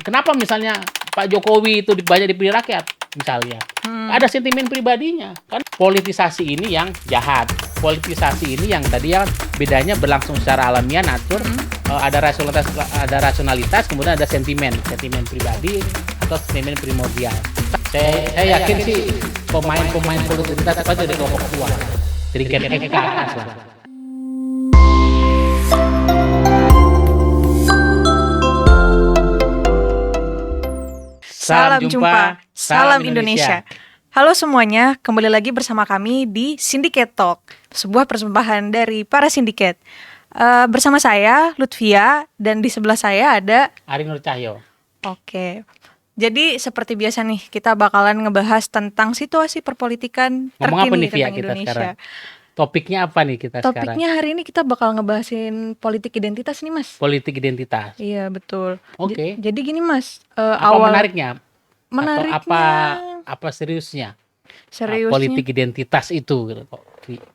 Kenapa misalnya Pak Jokowi itu banyak dipilih rakyat misalnya? Ada sentimen pribadinya. Kan politisasi ini yang jahat. Politisasi ini yang tadi ya bedanya berlangsung secara alamiah, natur, ada rasionalitas, kemudian ada sentimen pribadi atau sentimen primordial. Saya yakin sih pemain politik kita itu dari kelompok tua, dari Gen X ke atas lah. Salam jumpa, salam Indonesia. Halo semuanya, kembali lagi bersama kami di Syndicate Talk, sebuah persembahan dari para sindiket. Bersama saya, Lutfia, dan di sebelah saya ada Ari Nur Cahyo. Oke, jadi seperti biasa nih, kita bakalan ngebahas tentang situasi perpolitikan Ngomong apa terkini nih Via tentang kita Indonesia. sekarang? Topiknya apa nih kita sekarang? Topiknya hari ini kita bakal ngebahasin politik identitas nih, Mas. Politik identitas. Iya, betul. Oke. Jadi gini, Mas, Apa menariknya? menariknya Atau apa seriusnya? seriusnya Politik identitas itu gitu.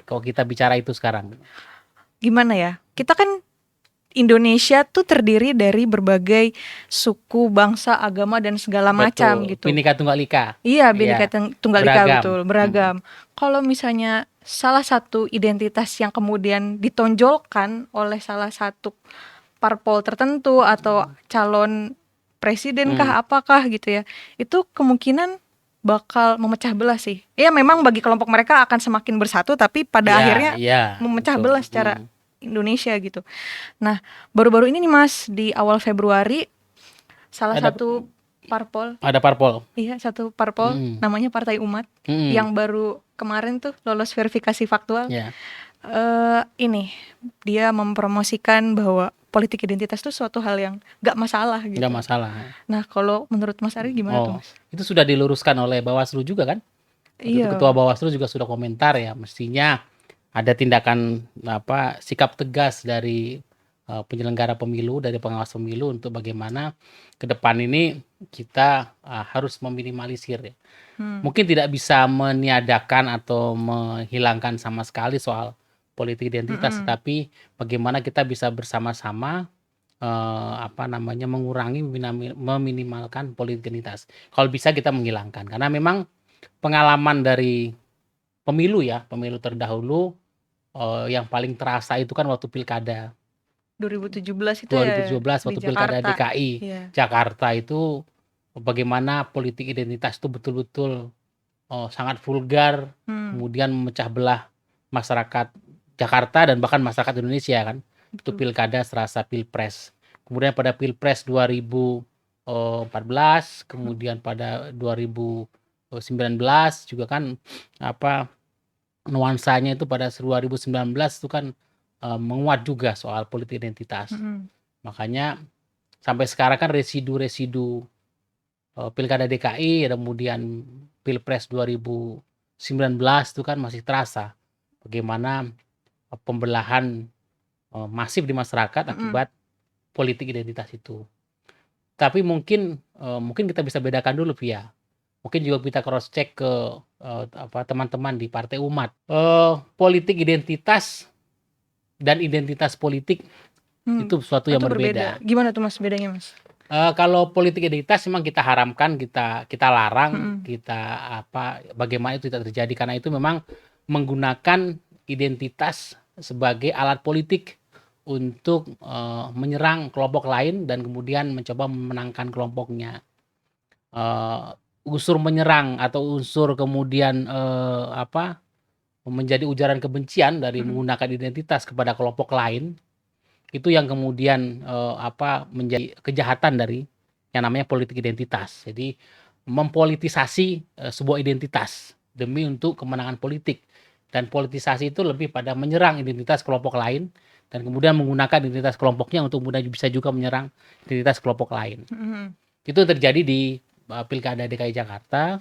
Kalau kita bicara itu sekarang. gimana ya? Kita kan Indonesia tuh terdiri dari berbagai suku, bangsa, agama dan segala macam Betul. gitu. Bhinneka Tunggal Ika. Iya, Bhinneka Tunggal Ika, Beragam. betul, beragam. Kalau misalnya salah satu identitas yang kemudian ditonjolkan oleh salah satu parpol tertentu atau calon presiden kah apakah gitu ya, itu kemungkinan bakal memecah belah sih. Ya memang bagi kelompok mereka akan semakin bersatu, tapi pada akhirnya memecah belah secara Indonesia gitu. Nah, baru-baru ini nih Mas, di awal Februari salah satu parpol, Ada parpol. iya satu parpol namanya Partai Umat yang baru kemarin tuh lolos verifikasi faktual. Ini dia mempromosikan bahwa politik identitas itu suatu hal yang gak masalah gitu. Nggak masalah. Nah, kalau menurut Mas Ari gimana tuh Mas? Itu sudah diluruskan oleh Bawaslu juga kan? Iya. Ketua Bawaslu juga sudah komentar ya, mestinya ada tindakan sikap tegas dari penyelenggara pemilu, dari pengawas pemilu untuk bagaimana ke depan ini kita harus meminimalisir ya. Mungkin tidak bisa meniadakan atau menghilangkan sama sekali soal politik identitas, tapi bagaimana kita bisa bersama-sama mengurangi, meminimalkan politik identitas. Kalau bisa kita menghilangkan, karena memang pengalaman dari pemilu terdahulu yang paling terasa itu kan waktu pilkada 2017 itu 2017 ya, waktu di pilkada Jakarta. DKI Jakarta itu bagaimana politik identitas itu betul-betul sangat vulgar, kemudian memecah belah masyarakat Jakarta dan bahkan masyarakat Indonesia kan. Itu pilkada serasa pilpres. Kemudian pada pilpres 2014, kemudian pada 2019 juga kan nuansanya itu pada 2019 itu kan menguat juga soal politik identitas. Makanya sampai sekarang kan residu-residu pilkada DKI, kemudian pilpres 2019 itu kan masih terasa bagaimana pembelahan masif di masyarakat akibat politik identitas itu. Tapi mungkin kita bisa bedakan dulu Via. Mungkin juga kita cross check ke teman-teman di Partai Umat. Politik identitas dan identitas politik itu sesuatu yang berbeda. Gimana tuh Mas bedanya Mas? Kalau politik identitas memang kita haramkan, kita larang, bagaimana itu tidak terjadi, karena itu memang menggunakan identitas sebagai alat politik untuk menyerang kelompok lain dan kemudian mencoba memenangkan kelompoknya. Unsur menyerang atau unsur kemudian menjadi ujaran kebencian dari menggunakan identitas kepada kelompok lain, itu yang kemudian menjadi kejahatan dari yang namanya politik identitas. Jadi mempolitisasi sebuah identitas demi untuk kemenangan politik, dan politisasi itu lebih pada menyerang identitas kelompok lain dan kemudian menggunakan identitas kelompoknya untuk kemudian bisa juga menyerang identitas kelompok lain. Itu terjadi di pilkada DKI Jakarta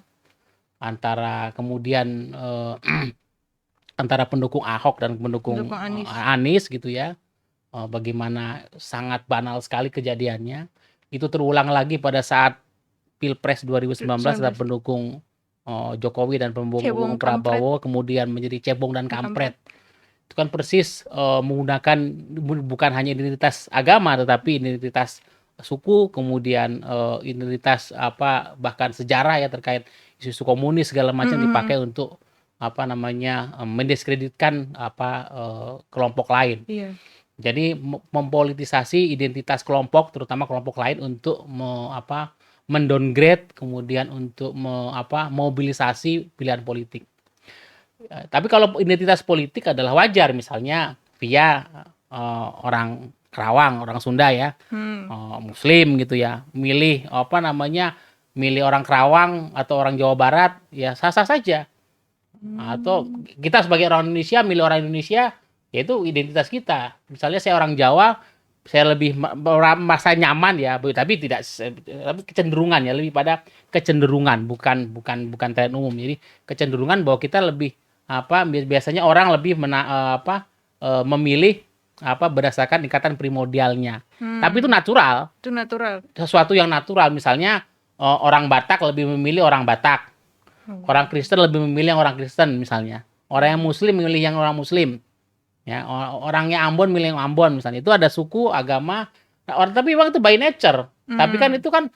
antara kemudian antara pendukung Ahok dan pendukung Anies gitu ya. Bagaimana sangat banal sekali kejadiannya. Itu terulang lagi pada saat Pilpres 2019 antara pendukung Jokowi dan pendukung Prabowo kemudian menjadi cebong dan kampret. Itu kan persis menggunakan bukan hanya identitas agama tetapi identitas suku, kemudian identitas apa bahkan sejarah ya terkait isu-isu komunis segala macam dipakai untuk apa namanya mendiskreditkan apa kelompok lain. Iya. Jadi mempolitisasi identitas kelompok, terutama kelompok lain untuk mendowngrade, kemudian untuk mobilisasi pilihan politik. Tapi kalau identitas politik adalah wajar, misalnya via orang Kerawang, orang Sunda ya, Muslim gitu ya, milih milih orang Kerawang atau orang Jawa Barat, ya sah-sah saja. Atau kita sebagai orang Indonesia milih orang Indonesia, yaitu identitas kita. Misalnya saya orang Jawa, saya lebih merasa nyaman ya, tapi tapi kecenderungan ya, lebih pada kecenderungan, bukan tren umum. Jadi kecenderungan bahwa kita lebih biasanya orang lebih memilih berdasarkan ikatan primordialnya. Tapi itu natural. Itu natural. Sesuatu yang natural. Misalnya orang Batak lebih memilih orang Batak. Orang Kristen lebih memilih yang orang Kristen misalnya. Orang yang Muslim memilih yang orang Muslim. Ya, orangnya Ambon milih yang Ambon misalnya. Itu ada suku, agama. Tapi memang itu by nature. Tapi kan itu kan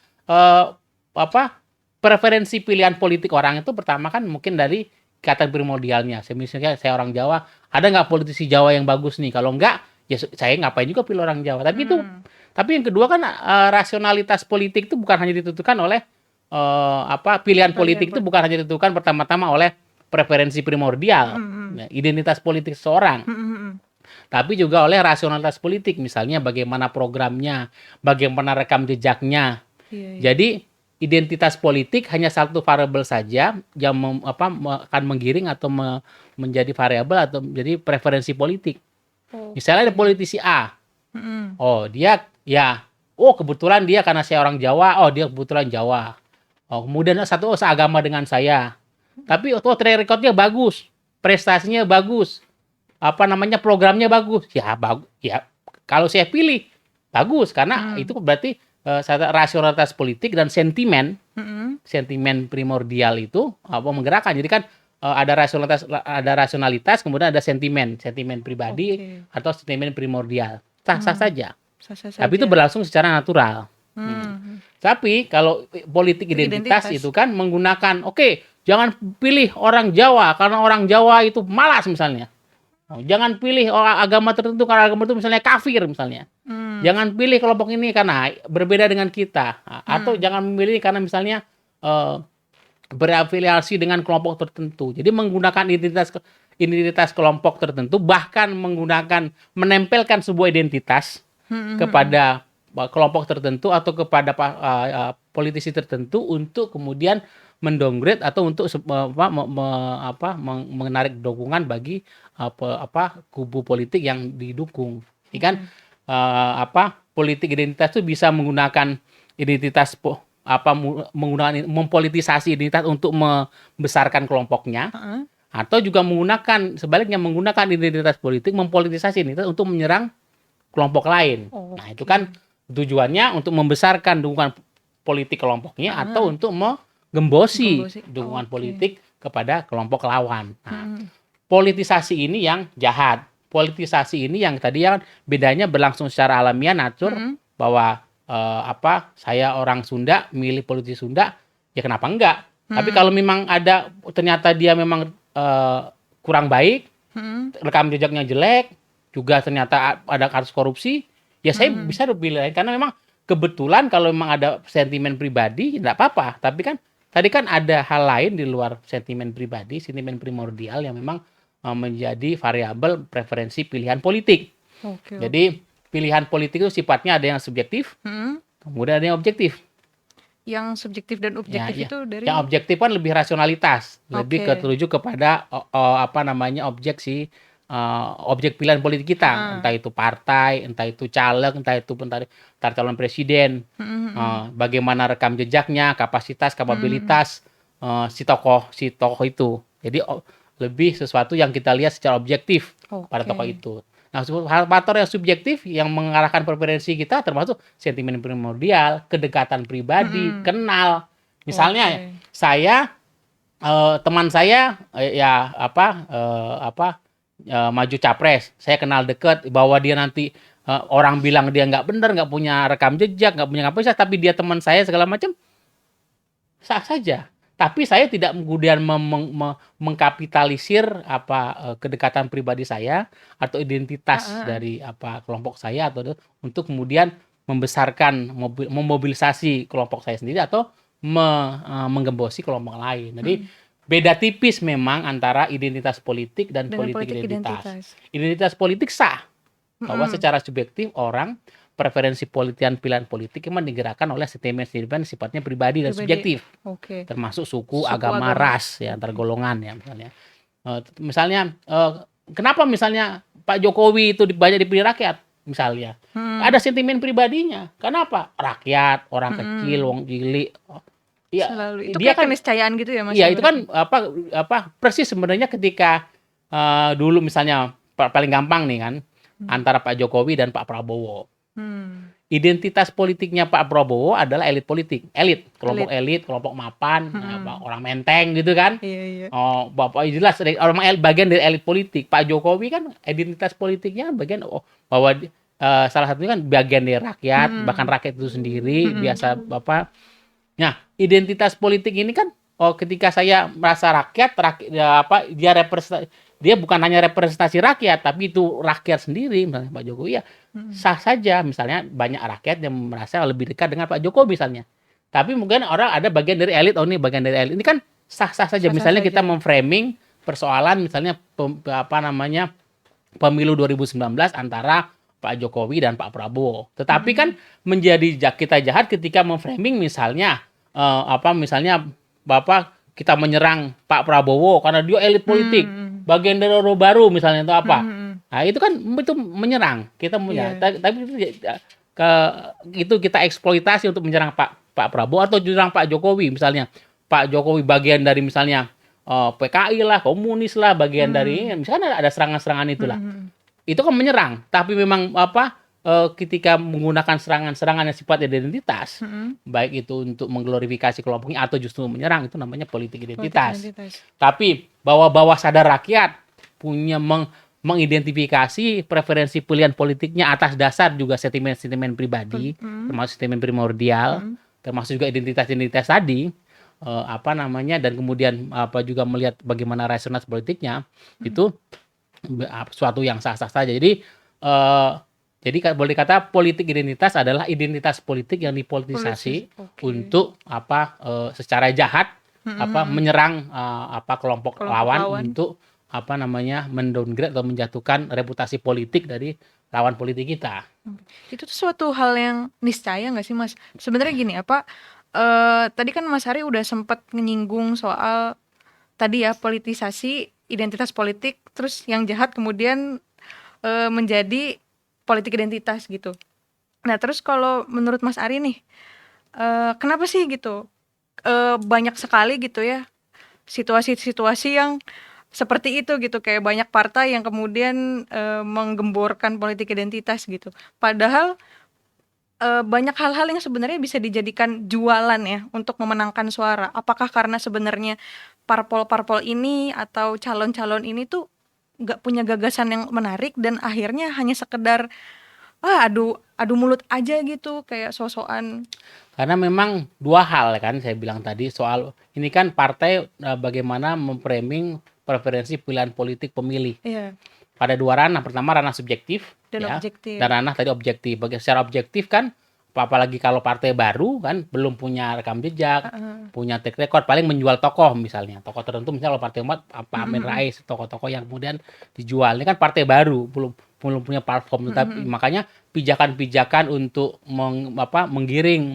preferensi pilihan politik orang itu pertama kan mungkin dari ikatan primordialnya. Misalnya saya orang Jawa, ada nggak politisi Jawa yang bagus nih? Kalau nggak, ya saya ngapain juga pilih orang Jawa. Tapi yang kedua kan rasionalitas politik itu bukan hanya ditentukan oleh pilihan politik itu bukan hanya ditentukan pertama-tama oleh preferensi primordial, identitas politik seseorang. Tapi juga oleh rasionalitas politik, misalnya bagaimana programnya, bagaimana rekam jejaknya. Iya. Jadi identitas politik hanya satu variabel saja yang akan menggiring atau menjadi variabel atau menjadi preferensi politik. Misalnya ada politisi A. Dia kebetulan dia karena saya orang Jawa, dia kebetulan Jawa. Kemudian seagama dengan saya. Tapi track record-nya bagus, prestasinya bagus. Programnya bagus. Ya bagus. Ya kalau saya pilih bagus karena itu berarti rasionalitas politik dan sentimen primordial itu menggerakkan. Jadi kan ada rasionalitas kemudian ada sentimen pribadi atau sentimen primordial. Sah-sah saja. Tapi itu berlangsung secara natural. Tapi kalau politik identitas itu kan menggunakan jangan pilih orang Jawa karena orang Jawa itu malas misalnya. Jangan pilih orang agama tertentu karena agama itu misalnya kafir misalnya. Jangan pilih kelompok ini karena berbeda dengan kita. Atau jangan memilih karena misalnya berafiliasi dengan kelompok tertentu. Jadi menggunakan identitas kelompok tertentu, bahkan menempelkan sebuah identitas kepada kelompok tertentu atau kepada politisi tertentu untuk kemudian mendowngrade atau untuk menarik dukungan bagi kubu politik yang didukung. Ini kan politik identitas itu bisa menggunakan identitas mempolitisasi identitas untuk membesarkan kelompoknya, atau juga menggunakan identitas politik mempolitisasi identitas untuk menyerang kelompok lain. Nah, itu kan tujuannya untuk membesarkan dukungan politik kelompoknya atau untuk menggembosi dukungan politik kepada kelompok lawan. Nah, politisasi ini yang jahat. Politisasi ini yang tadi yang bedanya berlangsung secara alamiah natur bahwa saya orang Sunda milih politisi Sunda, ya kenapa enggak? Tapi kalau memang ada ternyata dia memang kurang baik, rekam jejaknya jelek, juga ternyata ada kasus korupsi, ya saya bisa pilih lain karena memang kebetulan kalau memang ada sentimen pribadi tidak apa-apa. Tapi kan tadi kan ada hal lain di luar sentimen pribadi, sentimen primordial yang memang menjadi variabel preferensi pilihan politik. Jadi pilihan politik itu sifatnya ada yang subjektif, kemudian ada yang objektif. Yang subjektif dan objektif itu dari yang objektif kan lebih rasionalitas, lebih terujuk kepada objek pilihan politik kita, entah itu partai, entah itu caleg, entah itu calon presiden, bagaimana rekam jejaknya, kapasitas, kapabilitas si tokoh itu. Jadi lebih sesuatu yang kita lihat secara objektif pada tokoh itu. Nah, faktor yang subjektif yang mengarahkan preferensi kita termasuk sentimen primordial, kedekatan pribadi, kenal. Misalnya saya teman saya maju capres, saya kenal dekat bahwa dia nanti orang bilang dia nggak benar, nggak punya rekam jejak, nggak punya kapasitas, tapi dia teman saya segala macam, sah saja. Tapi saya tidak kemudian mengkapitalisir kedekatan pribadi saya atau identitas Heeh. dari kelompok saya atau untuk kemudian membesarkan memobilisasi kelompok saya sendiri atau menggembosi kelompok lain. Jadi Mm. beda tipis memang antara identitas politik dan Dengan politik politik identitas. identitas. Identitas politik sah bahwa Mm-mm. secara subjektif orang preferensi pilihan politik memang digerakkan oleh sentimen-sentimen sifatnya pribadi dan Pribadi. subjektif, Oke. termasuk suku, Suku, agama, agama. ras, ya antar golongan ya misalnya. Kenapa misalnya Pak Jokowi itu banyak dipilih rakyat misalnya? Mm. Ada sentimen pribadinya. Kenapa? Rakyat, orang kecil, Mm-mm. wong cilik. Iya, Selalu. Itu dia kayak kan keniscayaan gitu ya Mas iya itu kan sebenarnya? persis sebenarnya ketika dulu misalnya paling gampang nih kan antara Pak Jokowi dan Pak Prabowo. Hmm. Identitas politiknya Pak Prabowo adalah elit politik, kelompok Elit. elit, kelompok mapan, Mm-mm. orang menteng gitu kan. Iya, iya. Oh, Bapak jelas orang bagian dari elit politik. Pak Jokowi kan identitas politiknya bagian bahwa salah satunya kan bagian dari rakyat, bahkan Mm-mm. rakyat itu sendiri Mm-mm. biasa Bapak. Nah, identitas politik ini kan ketika saya merasa rakyat dia bukan hanya representasi rakyat, tapi itu rakyat sendiri misalnya Pak Jokowi ya sah saja misalnya banyak rakyat yang merasa lebih dekat dengan Pak Jokowi misalnya. Tapi mungkin orang ada bagian dari elit, oh ini bagian dari elit. Ini kan sah-sah saja. Sah-sah Misalnya kita saja. memframing persoalan misalnya pemilu 2019 antara Pak Jokowi dan Pak Prabowo. Tetapi kan menjadi kita jahat ketika memframing misalnya misalnya Bapak kita menyerang Pak Prabowo karena dia elit politik, Mm-mm. bagian dari Orde Baru misalnya atau apa. Mm-mm. Nah, itu kan itu menyerang. Kita punya Iya. tapi itu kita eksploitasi untuk menyerang Pak Prabowo atau menyerang Pak Jokowi misalnya. Pak Jokowi bagian dari misalnya PKI lah, komunis lah, bagian dari misalnya ada serangan-serangan itulah. Mm-mm. Itu kan menyerang, tapi memang ketika menggunakan serangan-serangan yang sifatnya identitas, Mm-mm. baik itu untuk mengglorifikasi kelompoknya atau justru menyerang, itu namanya politik Politik identitas. identitas. Tapi bawah sadar rakyat punya mengidentifikasi preferensi pilihan politiknya atas dasar juga sentimen-sentimen pribadi, termasuk sentimen primordial, termasuk juga identitas-identitas tadi, dan kemudian juga melihat bagaimana rasionalitas politiknya, itu suatu yang sah-sah saja. Jadi boleh dikata politik identitas adalah identitas politik yang dipolitisasi Oke. untuk secara jahat menyerang kelompok lawan lawan. untuk mendowngrade atau menjatuhkan reputasi politik dari lawan politik kita. Itu tuh suatu hal yang niscaya nggak sih Mas? Sebenarnya gini tadi kan Mas Hari udah sempat menyinggung soal tadi ya politisasi identitas politik, terus yang jahat kemudian menjadi politik identitas gitu. Nah terus kalau menurut Mas Ari nih, kenapa sih gitu banyak sekali gitu ya situasi-situasi yang seperti itu gitu, kayak banyak partai yang kemudian menggemborkan politik identitas gitu. Padahal banyak hal-hal yang sebenarnya bisa dijadikan jualan ya untuk memenangkan suara. Apakah karena sebenarnya parpol-parpol ini atau calon-calon ini tuh nggak punya gagasan yang menarik dan akhirnya hanya sekedar adu mulut aja gitu, kayak sosokan. Karena memang dua hal kan saya bilang tadi soal ini kan partai bagaimana memframing preferensi pilihan politik pemilih. Iya. Pada dua ranah, pertama ranah subjektif Dan ya, objektif. dan ranah tadi objektif. Secara objektif kan apalagi kalau partai baru kan belum punya rekam jejak, punya track record, paling menjual tokoh misalnya, tokoh tertentu misalnya kalau Partai Umat Pak Amin Rais, tokoh-tokoh yang kemudian dijual. Ini kan partai baru, belum punya platform, tapi makanya pijakan-pijakan untuk menggiring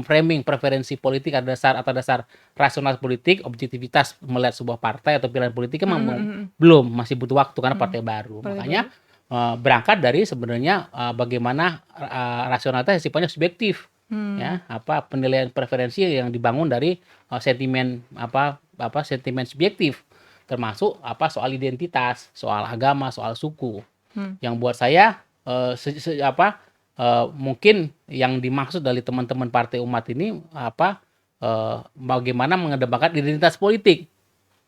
framing preferensi politik atas dasar rasional politik, objektivitas melihat sebuah partai atau pilihan politik memang belum, masih butuh waktu karena partai baru. Makanya berangkat dari sebenarnya bagaimana rasionalitas sifatnya subjektif, ya penilaian preferensi yang dibangun dari sentimen sentimen subjektif, termasuk soal identitas, soal agama, soal suku. Yang buat saya mungkin yang dimaksud dari teman-teman Partai Umat ini bagaimana mengedepankan identitas politik.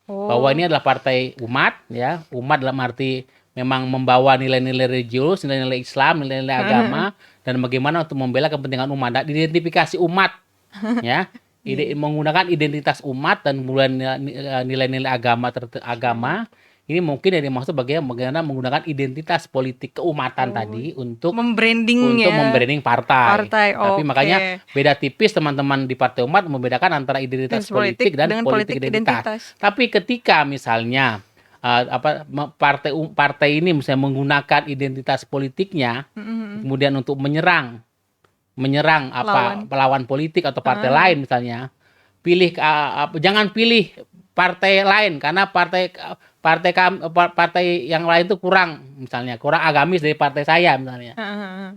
Bahwa ini adalah partai umat, ya, umat dalam arti memang membawa nilai-nilai religius, nilai-nilai Islam, nilai-nilai agama, dan bagaimana untuk membela kepentingan umat. Dan identifikasi umat, ya, menggunakan identitas umat dan kemudian nilai-nilai agama. Ini mungkin yang dimaksud bagaimana menggunakan identitas politik keumatan tadi untuk membranding partai. Tapi makanya beda tipis teman-teman di Partai Umat membedakan antara identitas politik dan politik identitas. Tapi ketika misalnya partai ini misalnya menggunakan identitas politiknya kemudian untuk menyerang lawan politik atau partai lain misalnya, jangan pilih partai lain karena partai yang lain itu kurang agamis dari partai saya misalnya,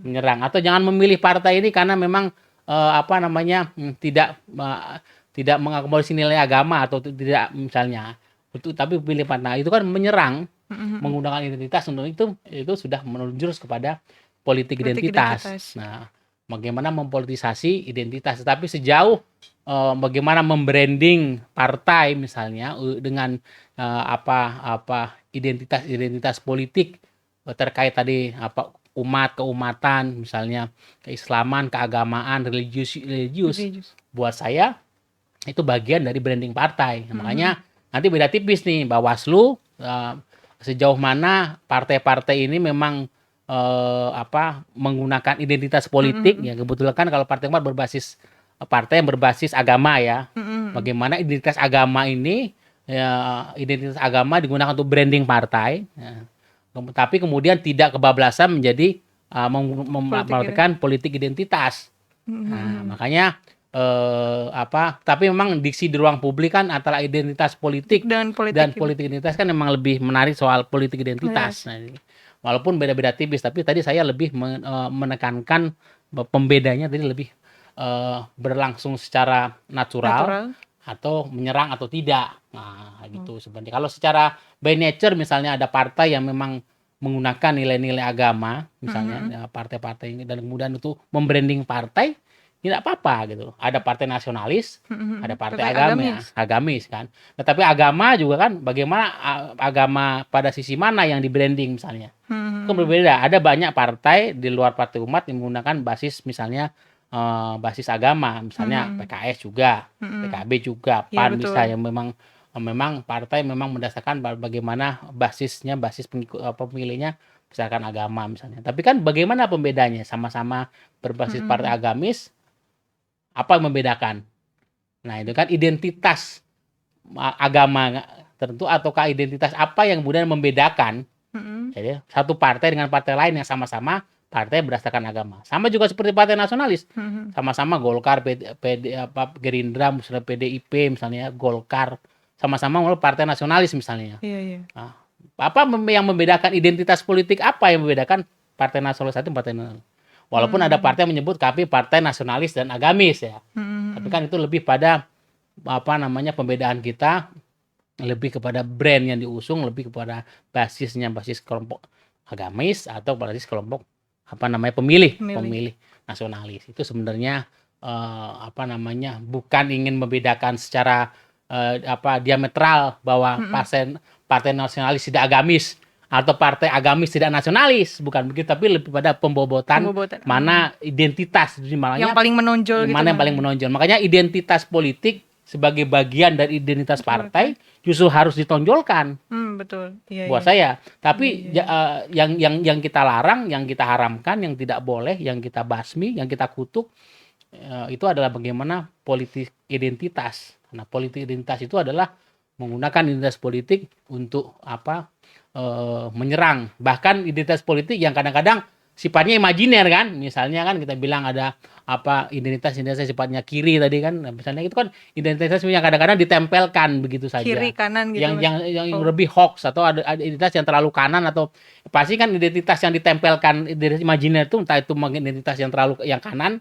menyerang. Atau jangan memilih partai ini karena memang tidak mengakomodasi nilai agama atau tidak misalnya, tapi pilih partai. Nah, itu kan menyerang, menggunakan identitas untuk itu sudah menunjuk kepada politik identitas. Nah, bagaimana mempolitisasi identitas, tapi sejauh bagaimana membranding partai misalnya dengan identitas politik terkait tadi keumatan misalnya, keislaman, keagamaan, religius. Buat saya itu bagian dari branding partai. Makanya nanti beda tipis nih Bawaslu sejauh mana partai-partai ini memang menggunakan identitas politik. Ya kebetulan kan kalau Partai Umat partai yang berbasis agama ya. Bagaimana identitas agama ini identitas agama digunakan untuk branding partai. Ya. Tapi kemudian tidak kebablasan menjadi memperhatikan politik identitas. Nah, makanya tapi memang diksi di ruang publik kan antara identitas politik dan politik identitas kan memang lebih menarik soal politik identitas. Nah, walaupun beda-beda tipis, tapi tadi saya lebih menekankan pembedanya tadi lebih berlangsung secara natural atau menyerang atau tidak. Nah, gitu sebenarnya. Kalau secara by nature misalnya ada partai yang memang menggunakan nilai-nilai agama, misalnya partai-partai ini, dan kemudian itu membranding partai, tidak apa-apa gitu. Ada partai nasionalis, ada partai agamis kan. Nah, tapi agama juga kan, bagaimana agama pada sisi mana yang di branding misalnya. Itu berbeda. Ada banyak partai di luar Partai Umat yang menggunakan basis misalnya basis agama, misalnya PKS juga, PKB juga, PAN bisa, yang memang partai memang mendasarkan bagaimana basis pemilihnya berdasarkan agama misalnya. Tapi kan bagaimana pembedanya? Sama-sama berbasis partai agamis, apa yang membedakan? Nah, itu kan identitas agama tertentu ataukah identitas apa yang kemudian membedakan? Jadi satu partai dengan partai lain yang sama-sama partai berdasarkan agama. Sama juga seperti partai nasionalis. Sama-sama Golkar, Gerindra, misalnya PDIP, misalnya Golkar, sama-sama partai nasionalis misalnya. Nah, apa yang membedakan identitas politik, apa yang membedakan partai nasionalis satu partai nasionalis? Walaupun ada partai yang menyebut kami partai nasionalis dan agamis ya. Tapi kan itu lebih pada pembedaan kita lebih kepada brand yang diusung, lebih kepada basis kelompok agamis atau basis kelompok pemilih nasionalis. Itu sebenarnya bukan ingin membedakan secara diametral bahwa partai nasionalis tidak agamis atau partai agamis tidak nasionalis, bukan begitu, tapi lebih pada pembobotan. Mana identitas yang paling menonjol yang paling menonjol. Makanya identitas politik sebagai bagian dari identitas partai justru harus ditonjolkan. Betul. Buat saya. Tapi yang kita larang, yang kita haramkan, yang tidak boleh, yang kita basmi, yang kita kutuk, itu adalah bagaimana politik identitas. Nah, politik identitas itu adalah menggunakan identitas politik untuk menyerang. Bahkan identitas politik yang kadang-kadang sifatnya imajiner kan, misalnya kan kita bilang ada identitas sifatnya kiri tadi kan, misalnya itu kan identitas yang kadang-kadang ditempelkan begitu saja, kiri kanan gitu, yang lebih hoax, atau ada identitas yang terlalu kanan, atau pasti kan identitas yang ditempelkan, identitas imajiner itu entah itu identitas yang terlalu yang kanan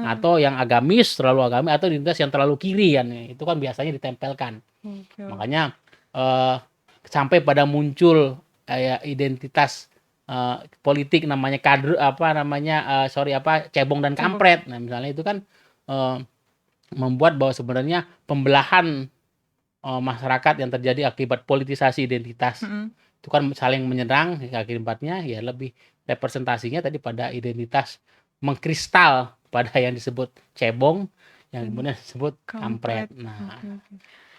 atau yang agamis, terlalu agamis, atau identitas yang terlalu kiri kan, itu kan biasanya ditempelkan. Makanya sampai pada muncul identitas politik namanya kader cebong dan kampret. Nah, misalnya itu kan membuat bahwa sebenarnya pembelahan masyarakat yang terjadi akibat politisasi identitas itu kan saling menyerang, akibatnya ya lebih representasinya tadi pada identitas mengkristal pada yang disebut cebong, yang kemudian disebut kampret. Kampret. Oke, oke.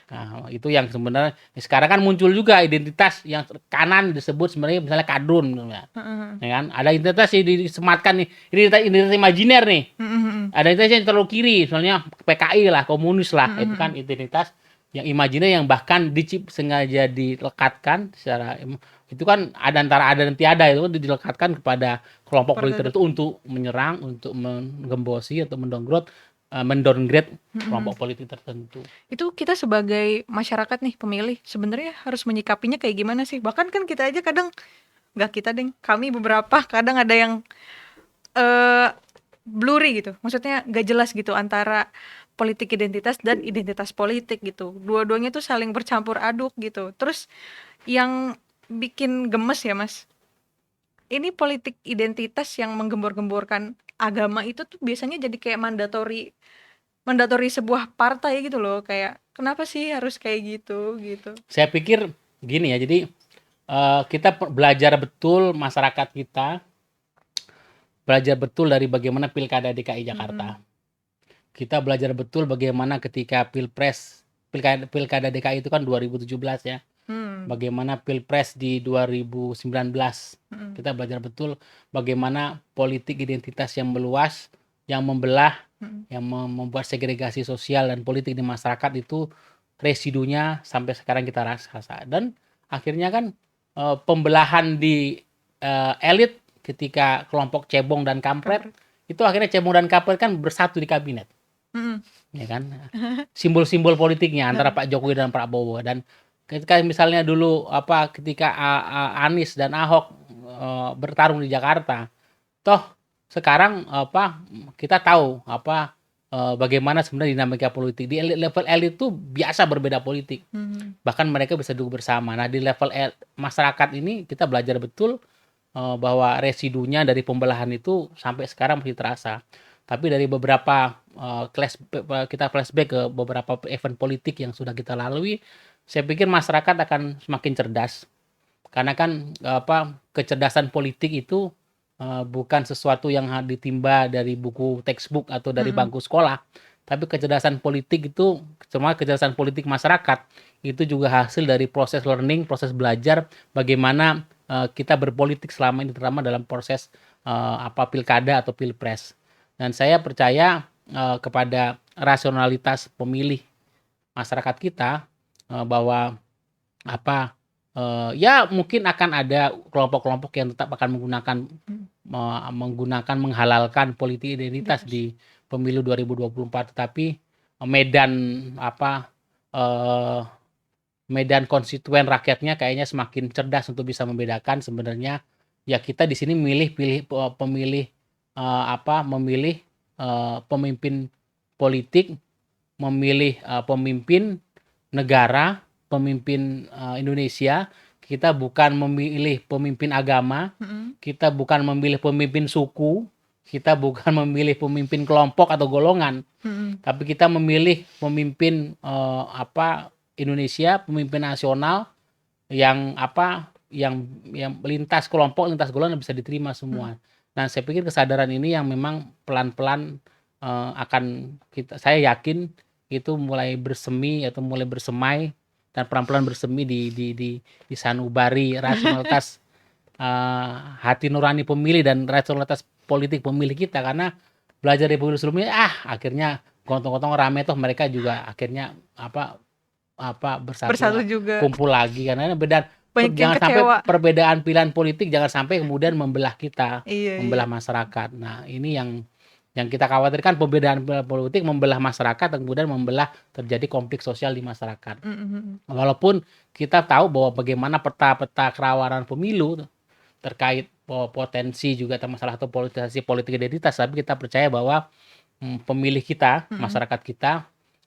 Nah, itu yang sebenarnya sekarang kan muncul juga identitas yang kanan disebut sebenarnya misalnya kadrun, misalnya. Heeh. Ya kan? Ada identitas yang disematkan nih, identitas imajiner nih. Mhm, mhm. Ada identitas yang terlalu kiri, misalnya PKI lah, komunis lah, itu kan identitas yang imajiner yang bahkan sengaja dilekatkan secara itu kan ada dan tiada, itu kan dilekatkan kepada kelompok politik tertentu untuk menyerang, untuk menggembosi atau mendowngrade kelompok politik tertentu. Itu kita sebagai masyarakat nih, pemilih, sebenarnya harus menyikapinya kayak gimana sih? Bahkan kan kita aja kadang, nggak kita deng, kami beberapa kadang ada yang blurry gitu, maksudnya nggak jelas gitu antara politik identitas dan identitas politik gitu. Dua-duanya tuh saling bercampur aduk gitu. Terus yang bikin gemes ya Mas, ini politik identitas yang menggembor-gemborkan agama itu tuh biasanya jadi kayak mandatori sebuah partai gitu loh, kayak kenapa sih harus kayak gitu gitu. Saya pikir gini ya, jadi kita belajar betul masyarakat kita, belajar betul dari bagaimana pilkada DKI Jakarta. Kita belajar betul bagaimana ketika pilkada DKI itu kan 2017 ya. Bagaimana pilpres di 2019. Kita belajar betul bagaimana politik identitas yang meluas, yang membelah, yang membuat segregasi sosial dan politik di masyarakat itu residunya sampai sekarang kita rasa. Dan akhirnya kan pembelahan di elit ketika kelompok cebong dan kampret, itu akhirnya cebong dan kampret kan bersatu di kabinet. Ya kan, simbol-simbol politiknya antara Pak Jokowi dan Prabowo. Dan ketika misalnya dulu ketika Anies dan Ahok bertarung di Jakarta, toh sekarang kita tahu bagaimana sebenarnya dinamika politik di level elit itu biasa berbeda politik, bahkan mereka bisa duduk bersama. Nah, di level masyarakat ini kita belajar betul bahwa residunya dari pembelahan itu sampai sekarang masih terasa. Tapi dari beberapa kita flashback ke beberapa event politik yang sudah kita lalui, saya pikir masyarakat akan semakin cerdas. Karena kan kecerdasan politik itu bukan sesuatu yang ditimba dari buku textbook atau dari bangku sekolah. Tapi kecerdasan politik itu, semua kecerdasan politik masyarakat itu juga hasil dari proses learning, proses belajar bagaimana kita berpolitik selama ini, terutama dalam proses pilkada atau pilpres. Dan saya percaya kepada rasionalitas pemilih masyarakat kita, bahwa ya mungkin akan ada kelompok-kelompok yang tetap akan menghalalkan politik identitas di pemilu 2024, tetapi medan medan konstituen rakyatnya kayaknya semakin cerdas untuk bisa membedakan sebenarnya ya kita di sini memilih pemimpin politik, memilih pemimpin negara, pemimpin Indonesia. Kita bukan memilih pemimpin agama, kita bukan memilih pemimpin suku, kita bukan memilih pemimpin kelompok atau golongan, tapi kita memilih pemimpin Indonesia, pemimpin nasional yang lintas kelompok, lintas golongan bisa diterima semua. Nah, saya pikir kesadaran ini yang memang pelan-pelan saya yakin itu mulai bersemi atau mulai bersemai dan pelan-pelan bersemi di sanubari rasionalitas hati nurani pemilih dan rasionalitas politik pemilih kita. Karena belajar dari pemilu sebelumnya akhirnya gotong-gotong rame toh mereka juga akhirnya bersatu juga, kumpul lagi. Karena jangan sampai perbedaan pilihan politik jangan sampai kemudian membelah kita, membelah masyarakat. Nah, ini yang kita khawatirkan, perbedaan politik membelah masyarakat dan kemudian terjadi konflik sosial di masyarakat. Walaupun kita tahu bahwa bagaimana peta-peta kerawanan pemilu terkait potensi juga masalah atau politisasi politik identitas, tapi kita percaya bahwa pemilih kita, masyarakat kita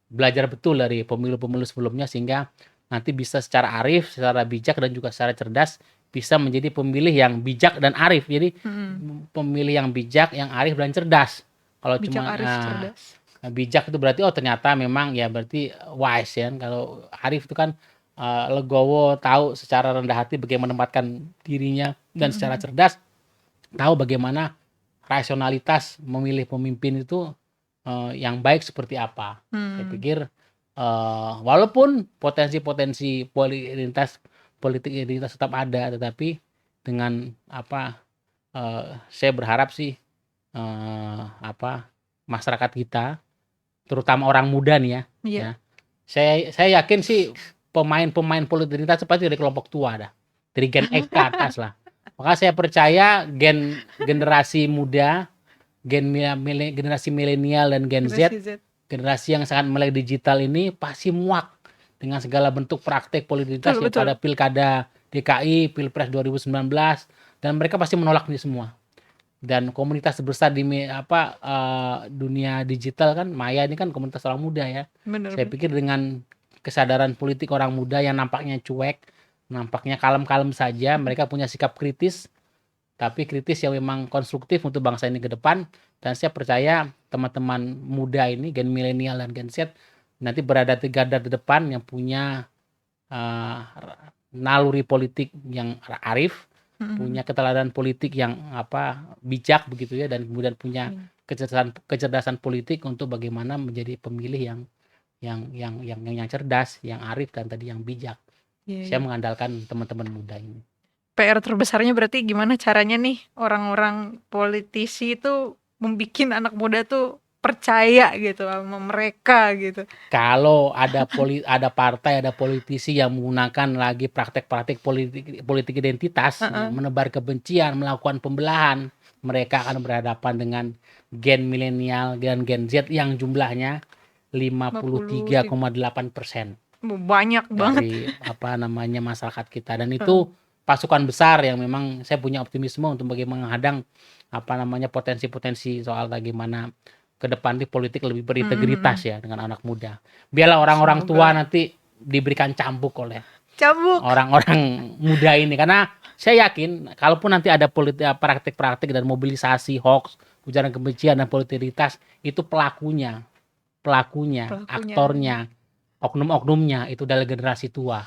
belajar betul dari pemilu-pemilu sebelumnya sehingga nanti bisa secara arif, secara bijak dan juga secara cerdas bisa menjadi pemilih yang bijak dan arif. Jadi pemilih yang bijak, yang arif dan cerdas. Kalau cuma bijak itu berarti ternyata memang ya berarti wise ya. Kalau arif itu kan legowo, tahu secara rendah hati bagaimana menempatkan dirinya dan secara cerdas tahu bagaimana rasionalitas memilih pemimpin itu yang baik seperti apa. Saya pikir walaupun potensi-potensi politik identitas tetap ada, tetapi dengan saya berharap sih masyarakat kita, terutama orang muda nih ya, Iya. saya yakin sih pemain-pemain politik identitas pasti dari kelompok tua dah, dari Gen X ke atas lah. Maka saya percaya generasi muda, generasi milenial dan Gen Z, Generasi Z. generasi yang sangat melek digital ini pasti muak dengan segala bentuk praktek politik identitas Betul. pada pilkada DKI, Pilpres 2019, dan mereka pasti menolak ini semua. Dan komunitas besar di dunia digital kan, Maya ini kan komunitas orang muda ya. Benar. Saya pikir dengan kesadaran politik orang muda yang nampaknya cuek, nampaknya kalem-kalem saja, mereka punya sikap kritis, tapi kritis yang memang konstruktif untuk bangsa ini ke depan. Dan saya percaya teman-teman muda ini, Gen milenial dan Gen Z, nanti berada di garda depan yang punya naluri politik yang arif, punya keteladanan politik yang bijak begitu ya, dan kemudian punya kecerdasan politik untuk bagaimana menjadi pemilih yang cerdas, yang arif, dan tadi yang bijak. Saya mengandalkan teman-teman muda ini. PR terbesarnya berarti gimana caranya nih orang-orang politisi itu membikin anak muda tuh percaya gitu sama mereka gitu. Kalau ada partai, ada politisi yang menggunakan lagi praktek-praktek politik identitas, menebar kebencian, melakukan pembelahan, mereka akan berhadapan dengan Gen milenial dan Gen Z yang jumlahnya 53,8%. Banyak banget dari masyarakat kita, dan itu pasukan besar yang memang saya punya optimisme untuk bagaimana menghadang potensi-potensi soal bagaimana ke depan di politik lebih berintegritas ya dengan anak muda. Biarlah orang-orang tua nanti diberikan cambuk oleh orang-orang muda ini, karena saya yakin kalaupun nanti ada praktik-praktik dan mobilisasi hoax, ujaran kebencian dan politik identitas, itu pelakunya, aktornya, oknum-oknumnya itu dari generasi tua,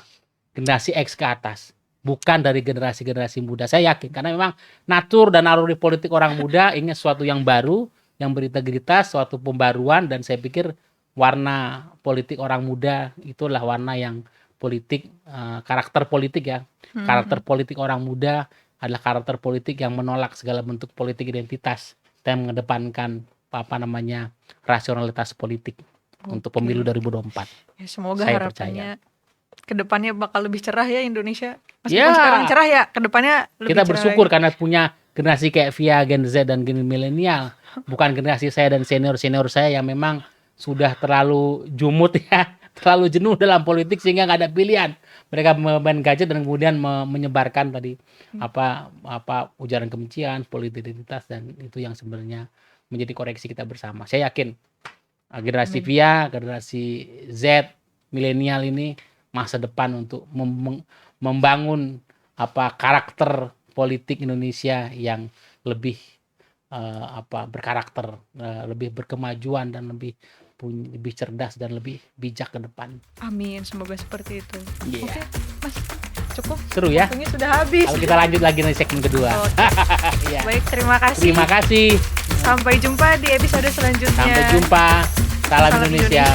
generasi X ke atas, bukan dari generasi muda. Saya yakin karena memang natur dan naluri politik orang muda ingin sesuatu yang baru, yang berintegritas, suatu pembaruan, dan saya pikir warna politik orang muda itulah warna yang politik, karakter politik ya. Karakter politik orang muda adalah karakter politik yang menolak segala bentuk politik identitas dan mengedepankan rasionalitas politik untuk pemilu 2024. Ya, semoga saya harapannya kedepannya bakal lebih cerah ya Indonesia. Meskipun Ya. sekarang cerah ya, kedepannya lebih Kita cerah bersyukur lagi. karena punya generasi kayak via Gen Z dan Gen milenial, bukan generasi saya dan senior saya yang memang sudah terlalu jumut ya, terlalu jenuh dalam politik sehingga nggak ada pilihan. Mereka main gadget dan kemudian menyebarkan tadi ujaran kebencian, politik identitas, dan itu yang sebenarnya menjadi koreksi kita bersama. Saya yakin generasi via, generasi Z, milenial ini masa depan untuk membangun karakter politik Indonesia yang lebih berkarakter, lebih berkemajuan, dan lebih cerdas dan lebih bijak ke depan. Amin, semoga seperti itu. Yeah. Oke, Mas, cukup. Seru ya? Waktunya sudah habis. Kalau kita lanjut lagi di segmen kedua. Oke. Ya. Baik, terima kasih. Terima kasih. Sampai jumpa di episode selanjutnya. Sampai jumpa. Salam Indonesia.